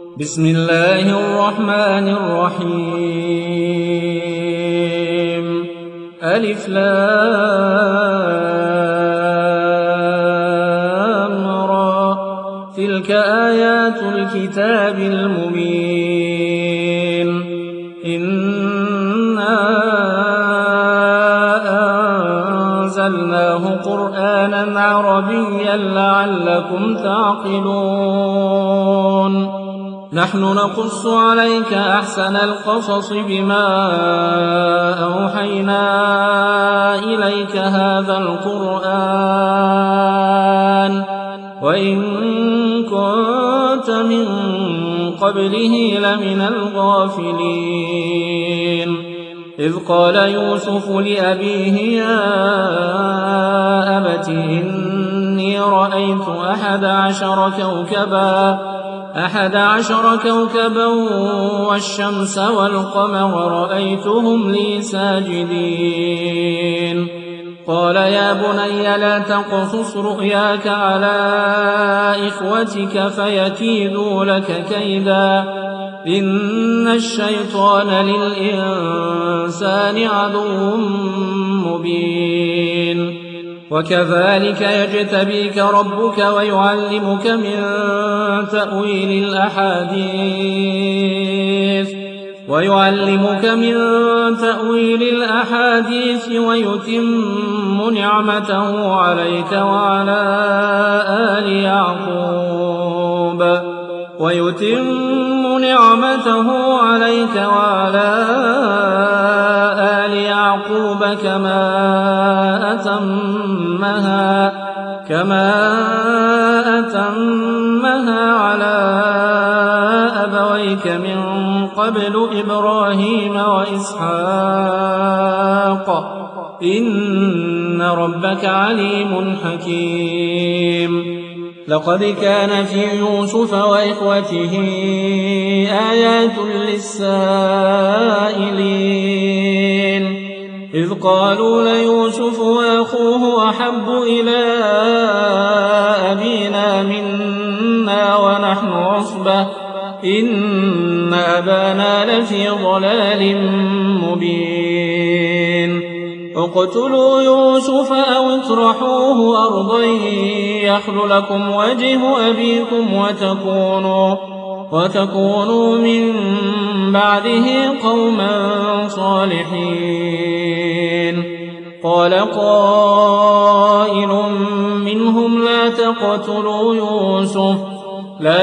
بسم الله الرحمن الرحيم ألف لام را تلك آيات الكتاب المبين إنا أنزلناه قرآنا عربيا لعلكم تعقلون نحن نقص عليك أحسن القصص بما أوحينا إليك هذا القرآن وإن كنت من قبله لمن الغافلين إذ قال يوسف لأبيه يا أبت إني رأيت 11 كوكبا والشمس والقمر رأيتهم لي ساجدين قال يا بني لا تقصص رؤياك على إخوتك فيكيدوا لك كيدا إن الشيطان للإنسان عدو مبين وكذلك يجتبيك ربك ويعلمك من تأويل الأحاديث ويتم نعمته عليك وعلى آل يعقوب كما أتمها على أبويك من قبل إبراهيم وإسحاق إن ربك عليم حكيم لقد كان في يوسف وإخوته آيات للسائلين إذ قالوا ليوسف وأخوه أحب إلى أبينا منا ونحن عصبة إن أبانا لفي ضلال مبين اقتلوا يوسف أو اطرحوه أرضا يخل لكم وجه أبيكم وتكونوا من بعده قوما صالحين قال قائل منهم لا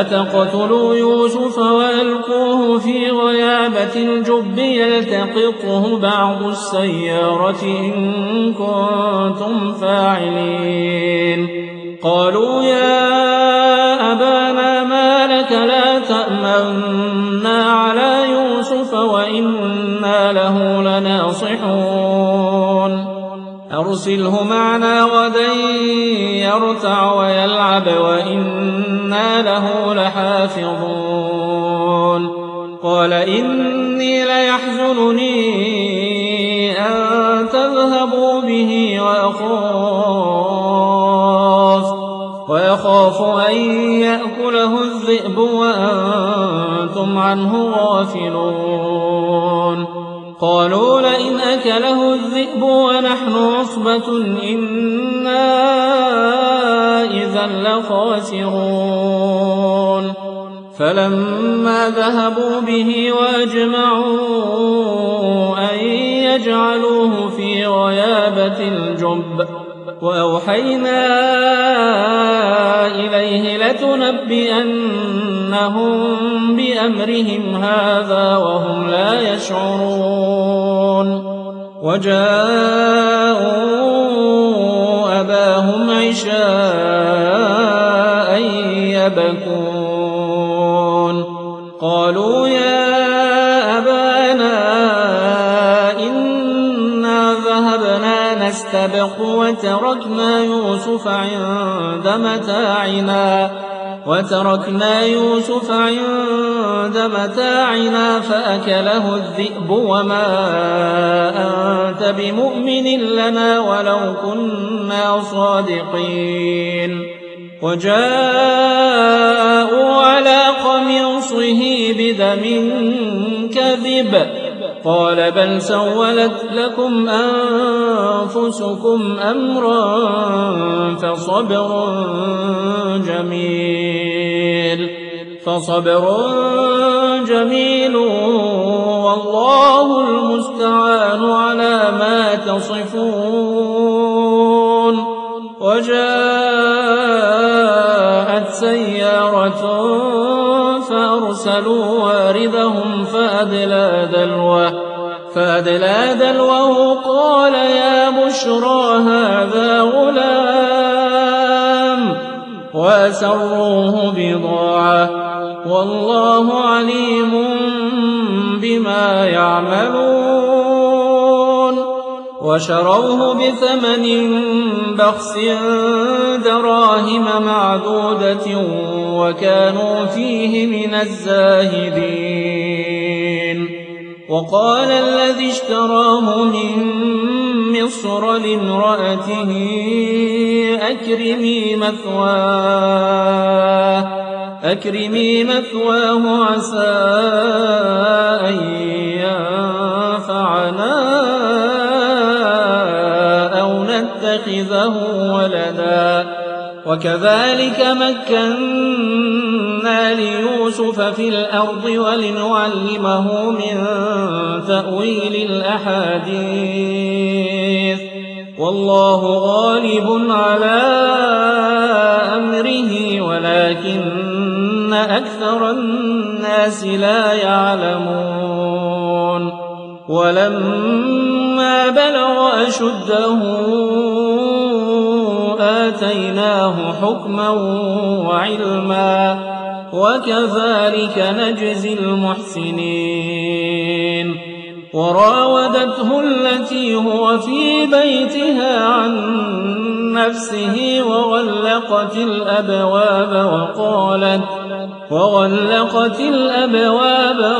تقتلوا يوسف وألقوه في غيابة الجب يلتقطه بعض السيارة إن كنتم فاعلين قالوا يا أبانا ما لك لا تأمنا على يوسف وإنا له لناصحون أرسله معنا غدا يرتع ويلعب وإنا له لحافظون قال إني ليحزنني أن تذهبوا به ويخاف أن يأكله الذئب وأنتم عنه غافلون قالوا لئن أكله الذئب ونحن عصبة إنا إذا لخاسرون فلما ذهبوا به وأجمعوا أن يجعلوه في غيابة الجب وأوحينا إليه لتنبئنهم بأمرهم هذا وهم لا يشعرون وجاءوا أباهم عشاء يبكون قالوا يا أبانا إنا ذهبنا نستبق وتركنا يوسف عند متاعنا فأكله الذئب وما أنت بمؤمن لنا ولو كنا صادقين وجاءوا على قميصه بدم كذب قال بل سولت لكم أنفسكم أمرا فصبر جميل والله المستعان على ما تصفون. وجاءت سيارة فأرسلوا واردهم فأدلى دلوه قال يا بشرى هذا غلام وأسروه بضاعة والله عليم بما يعملون. وشروه بثمن بخس دراهم معدودة وكانوا فيه من الزاهدين. وقال الذي اشتراه من مصر لامرأته أكرمي مثواه عسى أن ينفعنا أو نتخذه ولدا. وكذلك مكنا ليوسف في الأرض ولنعلمه من تأويل الأحاديث والله غالب على أمره ولكن أكثر الناس لا يعلمون. ولما بلغ أشده آتيناه حكما وعلما وكذلك نجزي المحسنين. وراودته التي هو في بيتها عن نفسه وغلقت الأبواب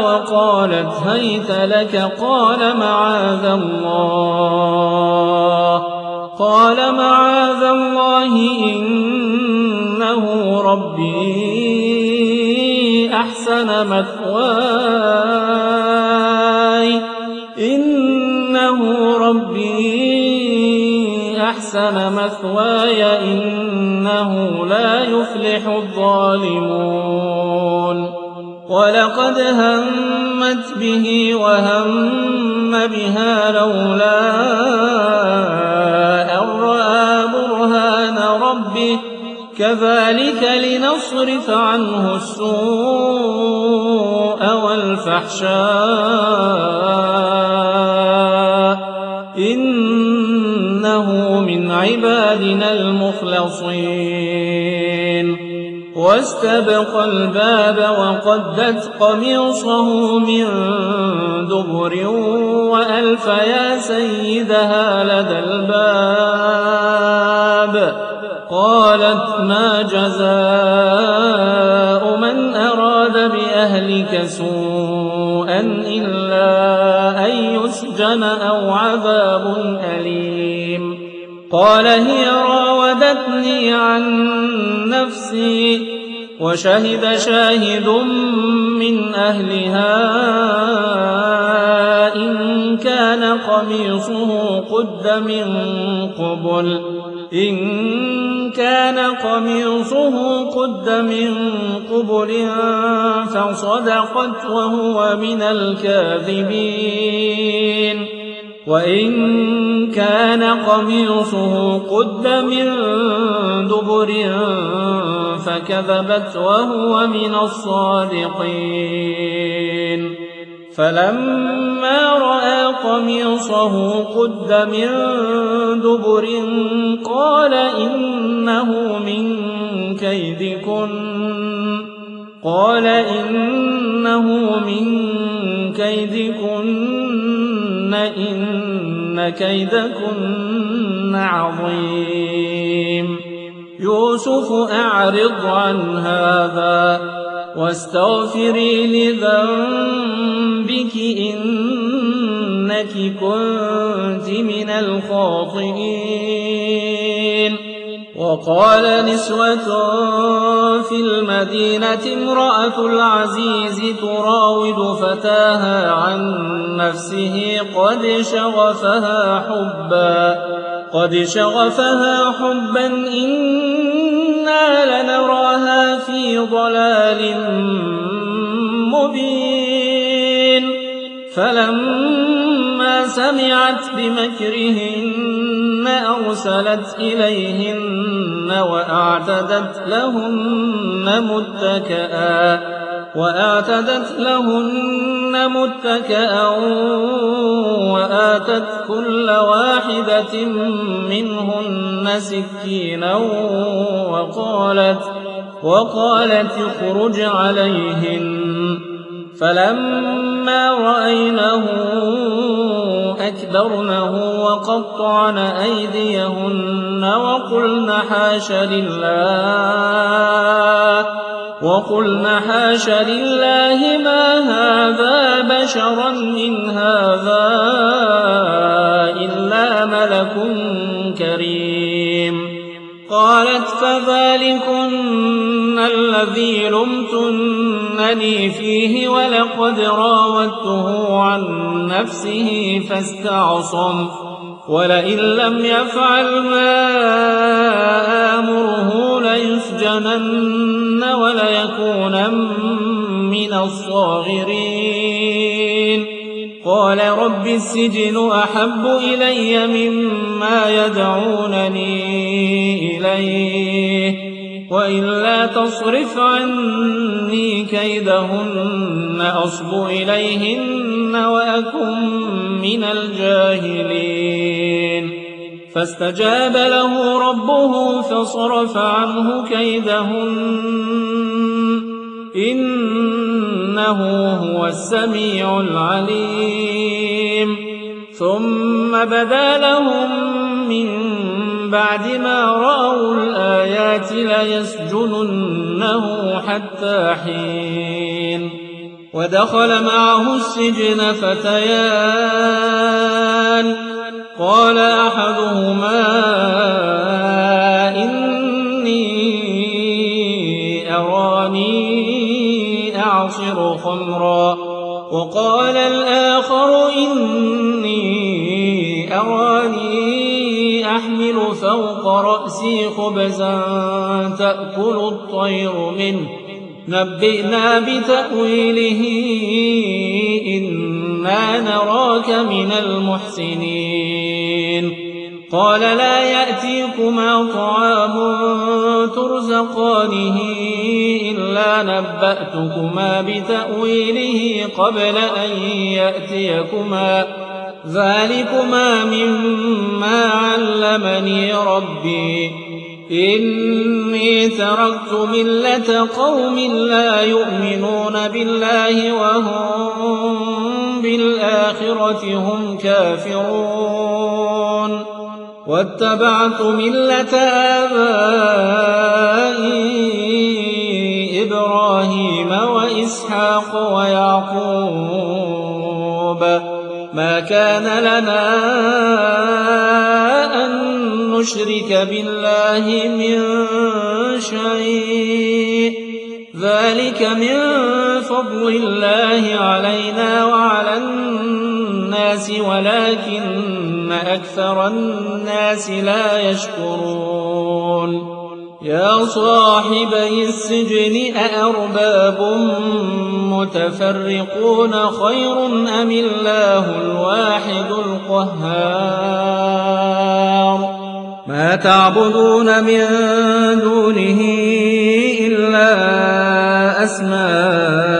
وقالت هيت لك قال معاذ الله إنه ربي أحسن مثواي إنه لا يفلح الظالمون. ولقد همت به وهم بها لولا أن رأى برهان ربه كذلك لنصرف عنه السوء والفحشاء إنه من عبادنا المخلصين. واستبق الباب وقدت قميصه من دبر وألف يا سيدها لدى الباب قالت ما جزاء من أراد بأهلك سوءا إلا أن يسجن أو عذاب أليم. قال هي راودتني عن نفسي وشهد شاهد من أهلها إن كان قميصه قد من قبل فصدقت وهو من الكاذبين وإن كان قميصه قد من دبر فكذبت وهو من الصادقين. فلما رأى قميصه قد من دبر قال إنه من كيدكن إن كيدكن عظيم. يوسف أعرض عن هذا واستغفري لذنبك إنك كنت من الخاطئين. وقال نسوة في المدينة امرأة العزيز تراود فتاها عن نفسه قد شغفها حبا إنا لنراها في ضلال مبين فلما سمعت بمكرهن أرسلت إليهن وأعتدت لهن متكئا وآتت كل واحدة منهن سكينا وقالت اخرج عليهن فلما رأينه أكبرنه وقطعن أيديهن وقلن حاش لله ما هذا بشرا إن هذا إلا ملك كريم قالت فذلكن الذي لمتنني فيه ولقد راودته عن نفسه فاستعصم ولئن لم يفعل ما آمره ليسجنن وليكونن من الصاغرين قال رب السجن أحب إلي مما يدعونني إليه وإلا تصرف عني كيدهن أصب إليهن وأكن من الجاهلين فاستجاب له ربه فصرف عنه كيدهن إنه هو السميع العليم ثم بدا لهم من بعد ما رأوا الآيات ليسجننه حتى حين ودخل معه السجن فتيان قال أحدهما إني أراني أعصر خمرا وقال الآخر إني أراني أحمل فوق رأسي خبزا تأكل الطير منه نبئنا بتأويله إنا نراك من المحسنين قال لا يأتيكما طعام ترزقانه إلا نبأتكما بتأويله قبل أن يأتيكما ذلكما مما علمني ربي إني تركت ملة قوم لا يؤمنون بالله وهم بالآخرة هم كافرون واتبعت ملة آبائي إبراهيم وإسحاق ويعقوب ما كان لنا أن نشرك بالله من شيء ذلك من فضل الله علينا وعلى الناس ولكن أكثر الناس لا يشكرون يا صاحبي السجن أأرباب متفرقون خير أم الله الواحد القهار ما تعبدون من دونه إلا أسماء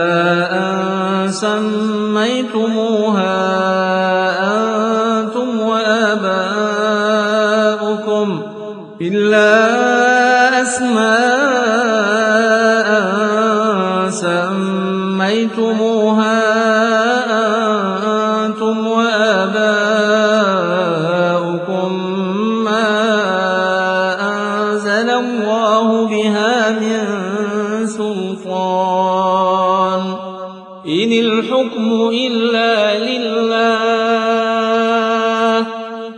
سميتموها أنتم وآباؤكم ما أنزل الله بها من سلطان إن الحكم إلا لله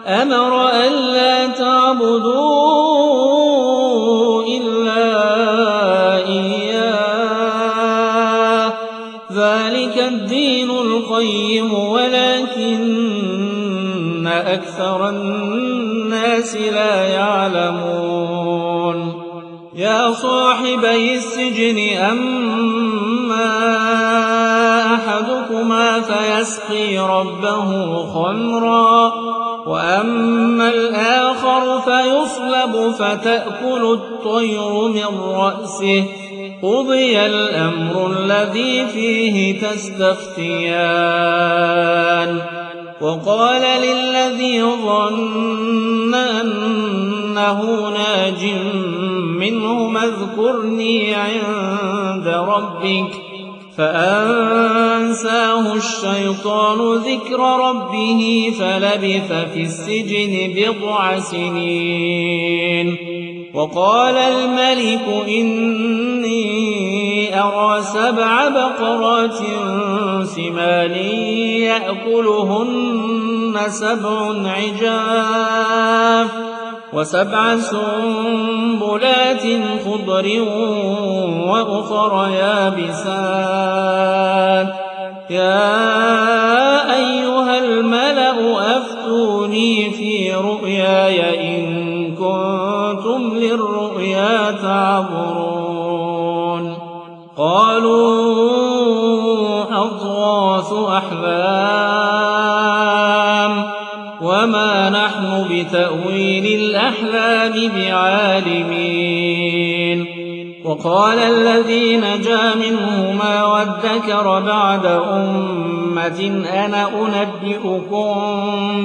أمر ألا تعبدوا ذلك الدين القيم ولكن أكثر الناس لا يعلمون يا صاحبي السجن أما أحدكما فيسقي ربه خمرا وأما الآخر فيصلب فتأكل الطير من رأسه قضي الأمر الذي فيه تستفتيان وقال للذي ظن أنه ناج منهما اذكرني عند ربك فأنساه الشيطان ذكر ربه فلبث في السجن 9 سنين وقال الملك إني أرى 7 بقرات سمان يأكلهن 7 عجاف و7 سنبلات خضر وأخر يابسات يا أيها الملأ أفتوني في رؤياي إن كنتم للرؤيا تعبرون قالوا أضغاث أحلام وما نحن بتأويل الأحلام بعالمين وقال الذي نجا منهما وادكر بعد أمة أنا أنبئكم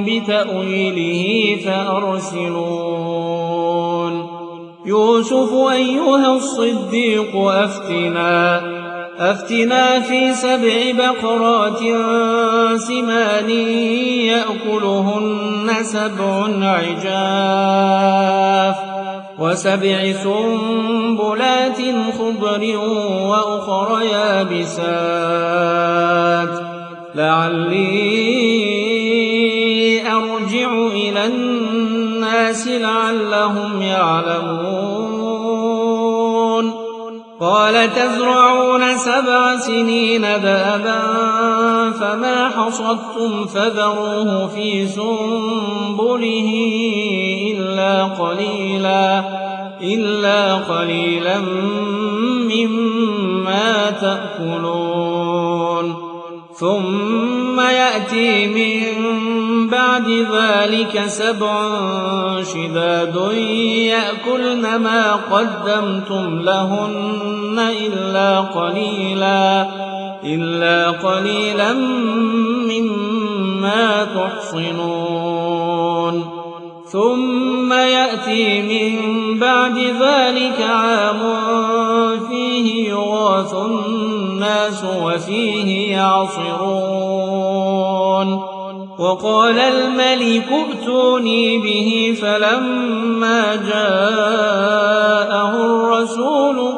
بتأويله فأرسلون يوسف أيها الصديق أفتنا في 7 بقرات سمان يأكلهن 7 عجاف و7 سنبلات خضر وأخر يابسات لعلي أرجع إلى الناس لعلهم يعلمون قال تزرعون 7 سنين دابا فما حصدتم فذروه في سنبله إلا قليلا مما تأكلون ثم يأتي من بعد ذلك 7 شداد يأكلن ما قدمتم لهن إلا قليلا مما تحصنون ثم يأتي من بعد ذلك عام فيه يغاث الناس وفيه يعصرون وقال الملك ائتوني به فلما جاءه الرسول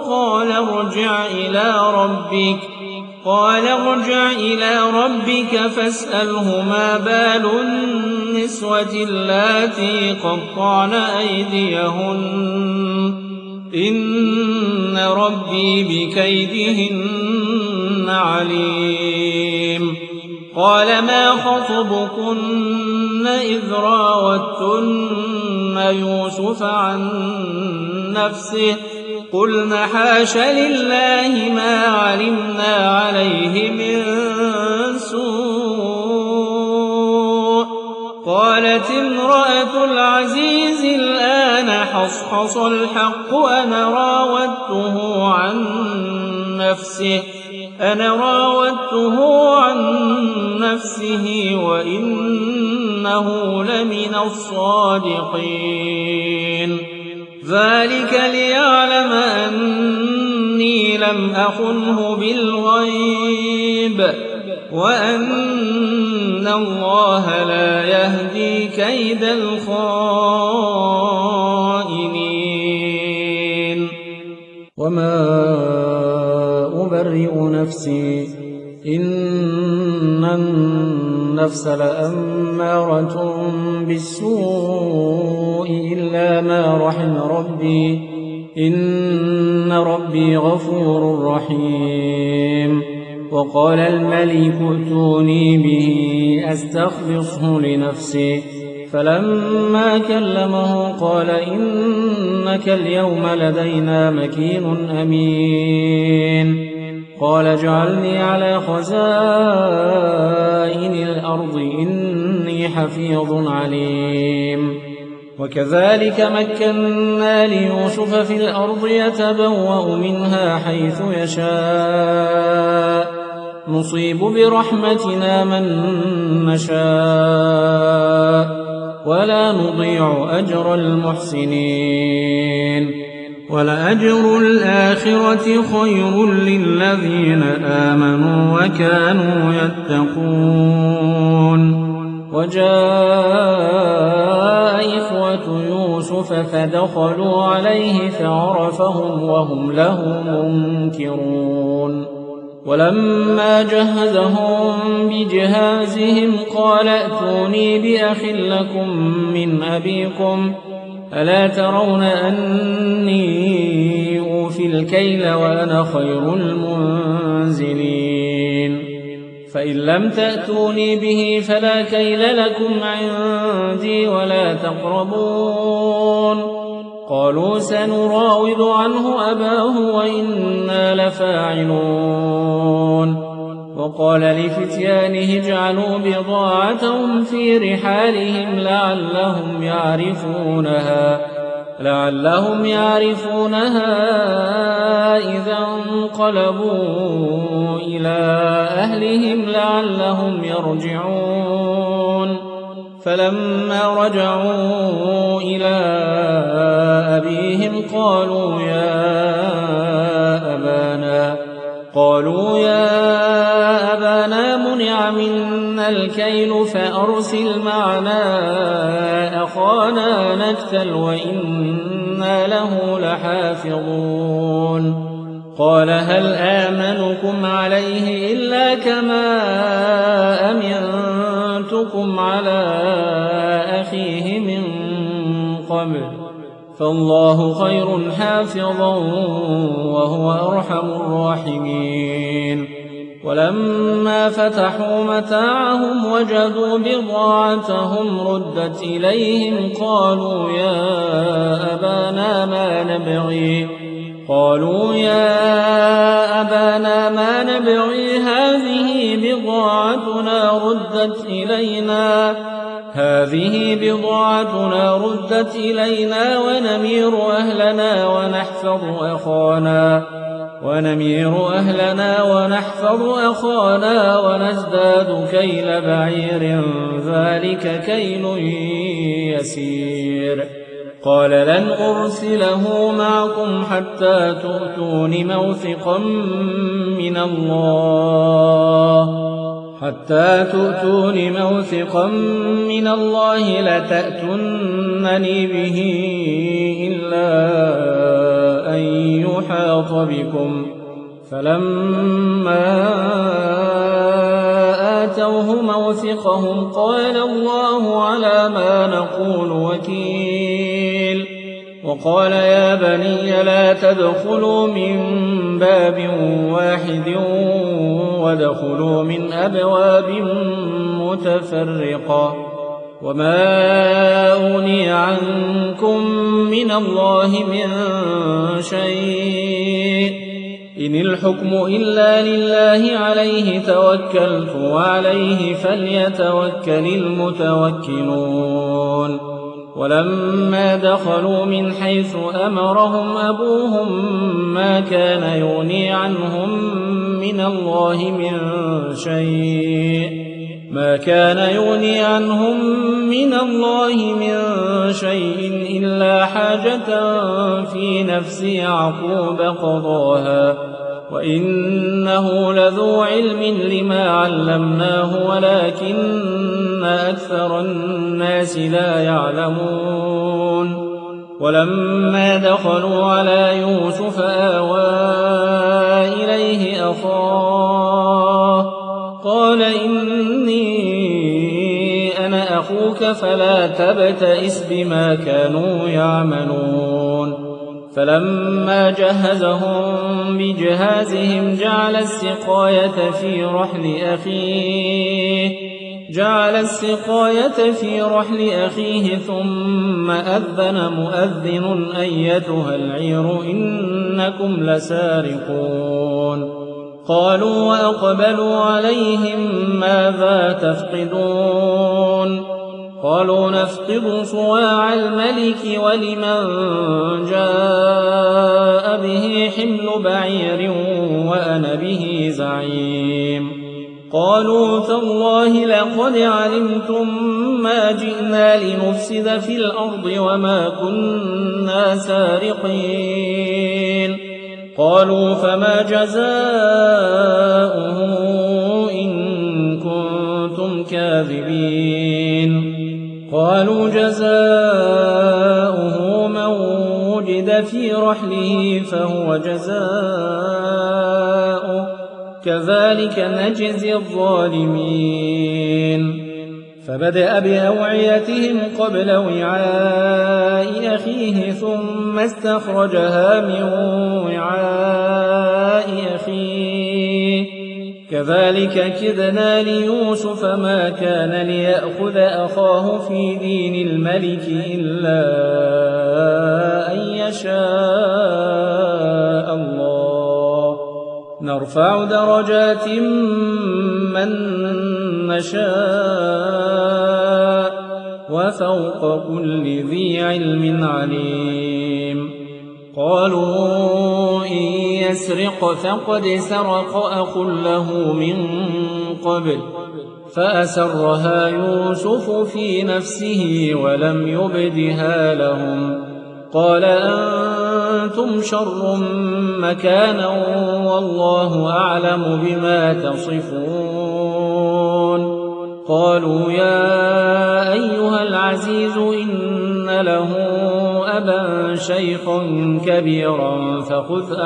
قال ارجع إلى ربك فاسأله ما بال النسوة اللاتي قطعن أيديهن إن ربي بكيدهن عليم قال ما خطبكن إذ راوتن يوسف عن نفسه قلن حاش لله ما علمنا عليه من سوء قالت امرأة العزيز الآن حصحص الحق أنا راودته عن نفسه وإنه لمن الصادقين ذلك ليعلم أني لم أخنه بالغيب وأن الله لا يهدي كيد الخائنين وما أبرئ نفسي إن النفس لأمارة بالسوء إلا ما رحم ربي إن ربي غفور رحيم وقال الملك ائتوني به أستخلصه لنفسي. فلما كلمه قال إنك اليوم لدينا مكين أمين. قال اجعلني على خزائن الأرض إني حفيظ عليم. وكذلك مكنا ليوسف في الأرض يتبوأ منها حيث يشاء نصيب برحمتنا من نشاء ولا نضيع أجر المحسنين. ولأجر الآخرة خير للذين آمنوا وكانوا يتقون. وجاء إخوة يوسف فدخلوا عليه فعرفهم وهم له منكرون. ولما جهزهم بجهازهم قال ائتوني بأخ لكم من أبيكم ألا ترون أني أوفي الكيل وأنا خير المنزلين. فإن لم تأتوني به فلا كيل لكم عندي ولا تقربون. قالوا سنراود عنه أباه وإنا لفاعلون. وقال لفتيانه اجعلوا بضاعتهم في رحالهم لعلهم يعرفونها إذا انقلبوا إلى أهلهم لعلهم يرجعون. فلما رجعوا إلى أبيهم قالوا يا أبانا منع منا الكيل فأرسل معنا أخانا نكتل وإنا له لحافظون. قال هل آمنكم عليه إلا كما أمنتكم على أخيه من قبل فالله خير حافظا وهو أرحم الراحمين. ولما فتحوا متاعهم وجدوا بضاعتهم ردت إليهم قالوا يا أبانا ما نبغي هذه بضاعتنا ردت إلينا ونمير أهلنا ونحفظ أخانا ونزداد كيل بعير ذلك كيل يسير. قال لن أرسله معكم حتى تؤتون موثقا من الله لتأتونني به إلا أن يحاط بكم. فلما آتوه موثقهم قال الله على ما نقول وكيل. وقال يا بني لا تدخلوا من باب واحد وادخلوا من أبواب متفرقة وما أغني عنكم من الله من شيء إن الحكم إلا لله عليه توكلت وعليه فليتوكل المتوكلون. ولما دخلوا من حيث أمرهم أبوهم ما كان يغني عنهم من الله من شيء إلا حاجة في نفس يعقوب قضاها وإنه لذو علم لما علمناه ولكن أكثر الناس لا يعلمون. ولما دخلوا على يوسف آوى إليه أخاه قال إني أنا أخوك فلا تبتئس بما كانوا يعملون. فلما جهزهم بجهازهم جعل السقاية في رحل أخيه ثم أذن مؤذن أيتها العير إنكم لسارقون قالوا وأقبلوا عليهم ماذا تفقدون قالوا نفقد صواع الملك ولمن جاء به حمل بعير وأنا به زعيم قالوا تالله لقد علمتم ما جئنا لنفسد في الأرض وما كنا سارقين قالوا فما جزاؤه إن كنتم كاذبين قالوا جزاؤه من وجد في رحله فهو جزاؤه كذلك نجزي الظالمين فبدأ بأوعيتهم قبل وعاء أخيه ثم استخرجها من وعاء أخيه كذلك كدنا ليوسف ما كان ليأخذ أخاه في دين الملك إلا أن يشاء الله نرفع درجات من نشاء وفوق كل ذي علم عليم قالوا إن يسرق فقد سرق أخ له من قبل فأسرها يوسف في نفسه ولم يبدها لهم قال أنتم شر مكانا والله أعلم بما تصفون قالوا يا أيها العزيز إن له أبا شيخا كبيرا فخذ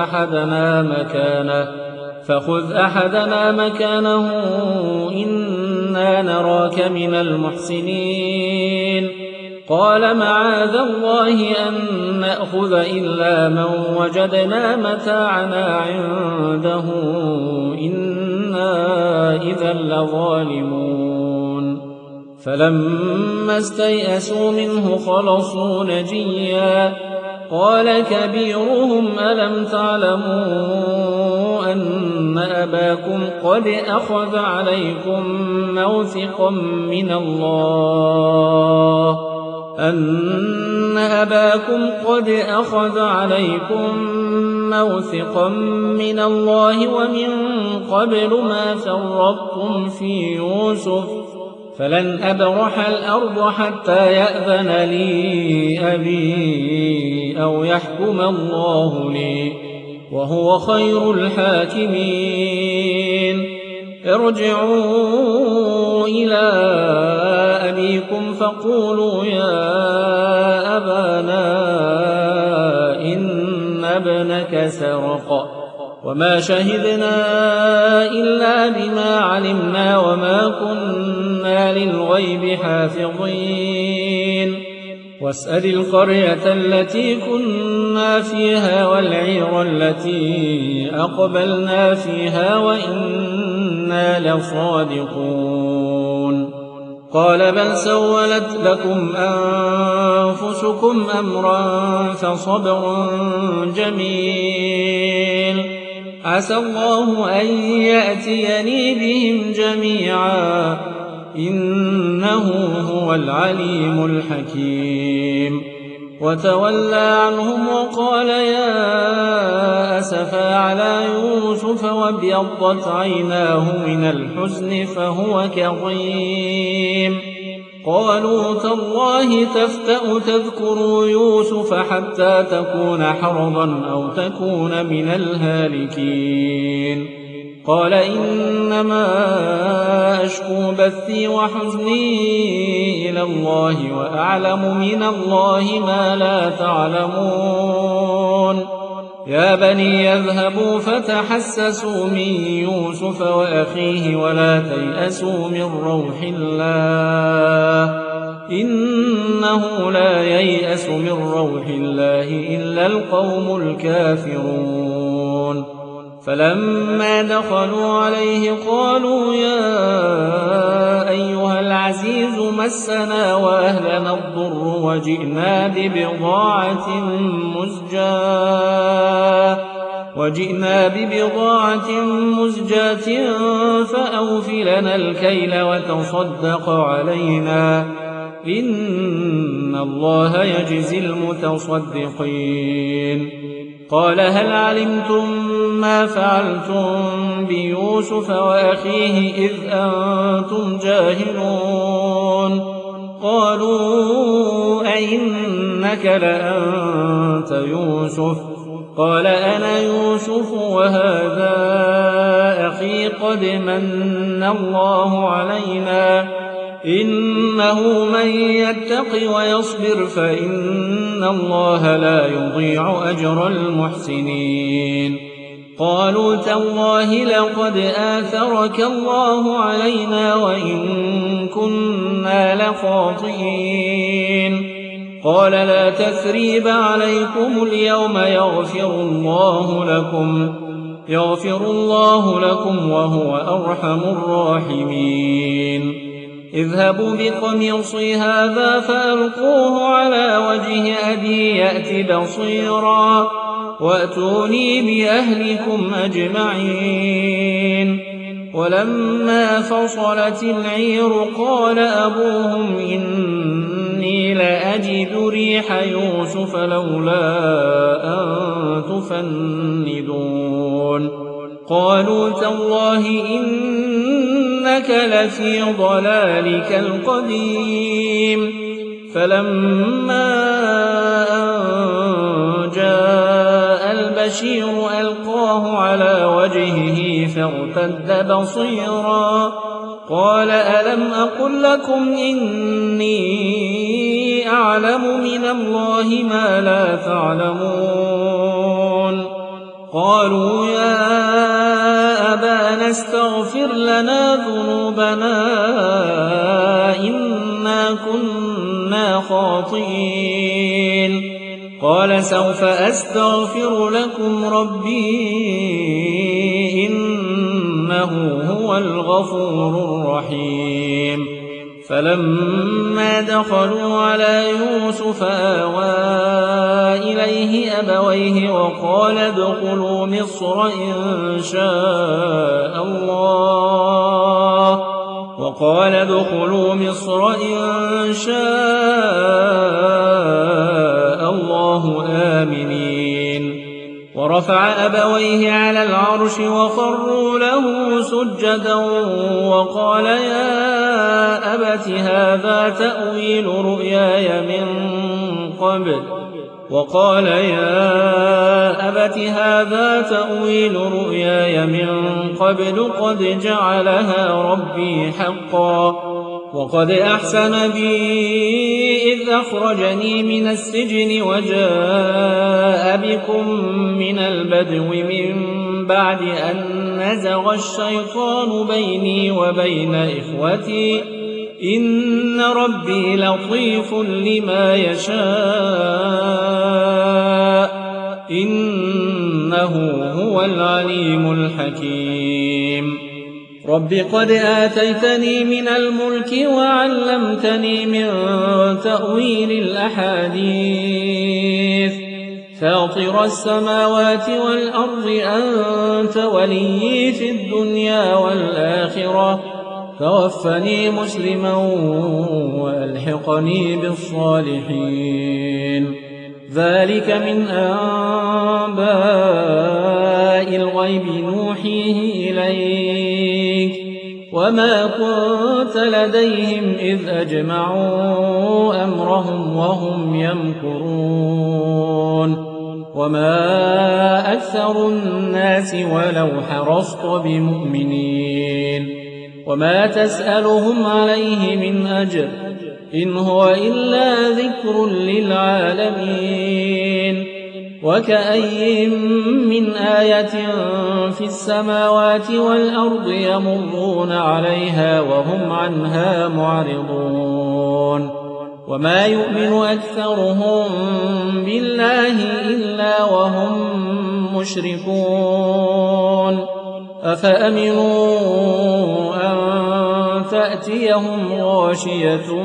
أحدنا مكانه إنا نراك من المحسنين قال معاذ الله أن نأخذ إلا من وجدنا متاعنا عنده إنا إذا لظالمون فلما استيئسوا منه خلصوا نجيا قال كبيرهم ألم تعلموا أن أباكم قد أخذ عليكم موثقا من الله ومن قبل ما فرطتم في يوسف فلن أبرح الأرض حتى يأذن لي أبي أو يحكم الله لي وهو خير الحاكمين ارجعوا إلى أبيكم فقولوا يا أبانا إن ابنك سرق وما شهدنا إلا بما علمنا وما كنا للغيب حافظين واسأل القرية التي كنا فيها والعير التي أقبلنا فيها وإنا لصادقون قال بل سولت لكم أنفسكم أمرا فصبر جميل عسى الله أن يأتيني بهم جميعا إنه هو العليم الحكيم وتولى عنهم وقال يا أسفا على يوسف وابيضت عيناه من الحزن فهو كظيم قالوا تالله تفتأ تذكر يوسف حتى تكون حرضا أو تكون من الهالكين قال إنما أشكو بثي وحزني إلى الله وأعلم من الله ما لا تعلمون يا بني يذهبوا فتحسسوا من يوسف وأخيه ولا تيأسوا من روح الله إنه لا ييأس من روح الله إلا القوم الكافرون فلما دخلوا عليه قالوا يا أيها العزيز مسنا وأهلنا الضر وجئنا ببضاعة مزجاة فأوف لنا الكيل وتصدق علينا إن الله يجزي المتصدقين قال هل علمتم ما فعلتم بيوسف وأخيه إذ أنتم جاهلون قالوا أئنك لأنت يوسف قال أنا يوسف وهذا أخي قد من الله علينا إنه من يتق ويصبر فإن الله لا يضيع أجر المحسنين قالوا تالله لقد آثرك الله علينا وإن كنا لخاطئين قال لا تثريب عليكم اليوم يغفر الله لكم وهو أرحم الراحمين اذهبوا بقميصي هذا فألقوه على وجه أبي يأت بصيرا وأتوني بأهلكم أجمعين ولما فصلت العير قال أبوهم إني لأجد ريح يوسف لولا أن تفندون قالوا تالله إنك لفي ضلالك القديم فلما أن جاء البشير ألقاه على وجهه فارتد بصيرا قال ألم أقل لكم إني أعلم من الله ما لا تعلمون قالوا يا أبانا استغفر لنا ذنوبنا إنا كنا خاطئين قال سوف أستغفر لكم ربي إنه هو الغفور الرحيم فلما دخلوا على يوسف آوى إليه أبويه وقال ادخلوا مصر إن شاء الله آمنين ورفع أبويه على العرش وخروا له سجدا وقال يا أبت هذا تأويل رؤياي من قبل قد جعلها ربي حقا وقد أحسن بي إذ أخرجني من السجن وجاء بكم من البدو من بعد أن نزغ الشيطان بيني وبين إخوتي إن ربي لطيف لما يشاء إنه هو العليم الحكيم رب قد آتيتني من الملك وعلمتني من تأويل الأحاديث فاطر السماوات والأرض أنت ولي في الدنيا والآخرة توفني مسلما وألحقني بالصالحين ذلك من أنباء الغيب نوحيه إليك وما كنت لديهم إذ أجمعوا أمرهم وهم يمكرون وما أكثر الناس ولو حرصت بمؤمنين وما تسألهم عليه من أجر إن هو إلا ذكر للعالمين وكأي من آية في السماوات والأرض يمرون عليها وهم عنها معرضون وما يؤمن أكثرهم بالله إلا وهم مشركون أفأمنوا أن تأتيهم غاشية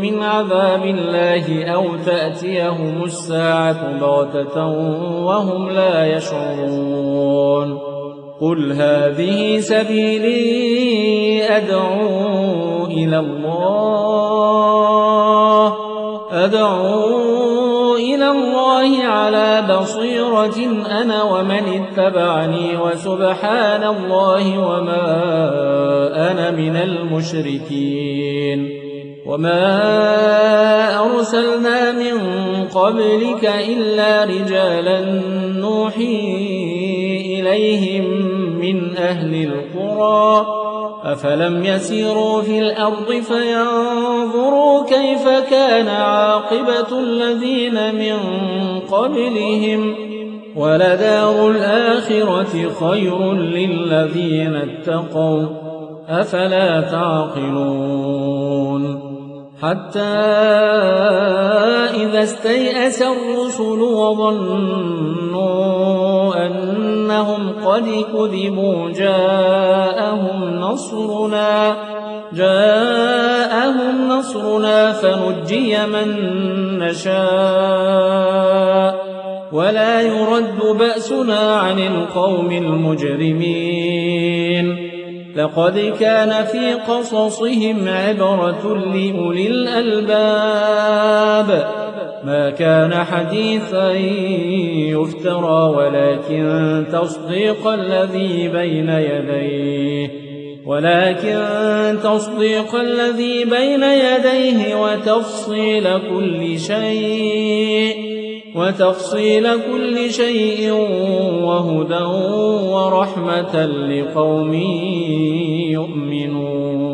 من عذاب الله أو تأتيهم الساعة بغتة وهم لا يشعرون قل هذه سبيلي أدعو إلى الله على بصيرة أنا ومن اتبعني وسبحان الله وما أنا من المشركين وما أرسلنا من قبلك إلا رجالا نوحي إليهم من أهل القرى أفلم يسيروا في الأرض فينظروا كيف كان عاقبة الذين من قبلهم ولدار الآخرة خير للذين اتقوا أفلا تعقلون حتى إذا استيأس الرسل وظنوا أنهم قد كذبوا جاءهم نصرنا فنجي من نشاء ولا يرد بأسنا عن القوم المجرمين لقد كان في قصصهم عبرة لأولي الألباب ما كان حديثا يفترى ولكن تصديق الذي بين يديه وتفصيل كل شيء وهدى ورحمة لقوم يؤمنون